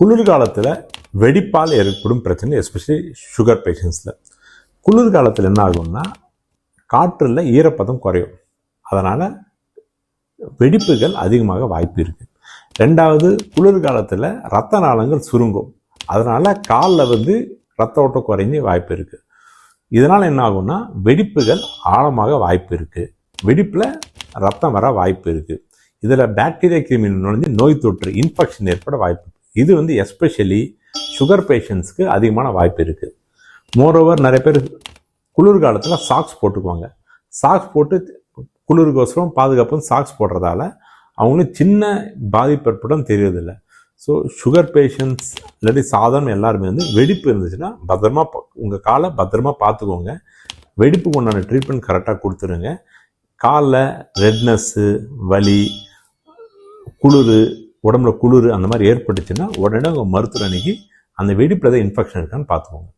குளிர்காலத்தில் வெடிப்பால் ஏற்படும் பிரச்சனை, எஸ்பெஷலி சுகர் பேஷண்ட்ஸில். குளிர்காலத்தில் என்ன ஆகும்னா காற்றில் ஈரப்பதம் குறையும், அதனால் வெடிப்புகள் அதிகமாக வாய்ப்பு இருக்குது. ரெண்டாவது, குளிர்காலத்தில் இரத்த நாளங்கள் சுருங்கும், அதனால் காலில் ரத்த ஓட்டம் குறைஞ்சி வாய்ப்பு இருக்குது. இதனால் என்ன ஆகும்னா வெடிப்புகள் ஆழமாக வாய்ப்பு இருக்குது, வெடிப்பில் ரத்தம் வர வாய்ப்பு இருக்குது. இதில் பாக்டீரியா கிருமி நுழைஞ்சு நோய் தொற்று இன்ஃபெக்ஷன் ஏற்பட வாய்ப்பு. இது எஸ்பெஷலி சுகர் பேஷண்ட்ஸ்க்கு அதிகமான வாய்ப்பு இருக்குது. மோரோவர் நிறைய பேர் குளிர்காலத்தில் சாக்ஸ் போட்டுக்குவாங்க. சாக்ஸ் போட்டு குளிர்கோசரம் பாதுகாப்புன்னு சாக்ஸ் போடுறதால அவங்களுக்கு சின்ன பாதிப்பு ஏற்படும் தெரியறதில்லை. ஸோ சுகர் பேஷண்ட்ஸ் இல்லாட்டி சாதாரண எல்லாருமே வெடிப்பு இருந்துச்சுன்னா பத்திரமா உங்கள் காலை பத்திரமா பார்த்துக்கோங்க. வெடிப்புக்கு உண்டான ட்ரீட்மெண்ட் கரெக்டாக கொடுத்துருங்க. காலில் ரெட்னஸ்ஸு, வலி, குளிர், உடம்புல குளிர் அந்த மாதிரி ஏற்பட்டுச்சுன்னா உடனே உங்கள் மருத்துவர் அன்னைக்கு அந்த வெடிப்பில் தான் இன்ஃபெக்ஷன் இருக்கான்னு பார்த்துக்கோங்க.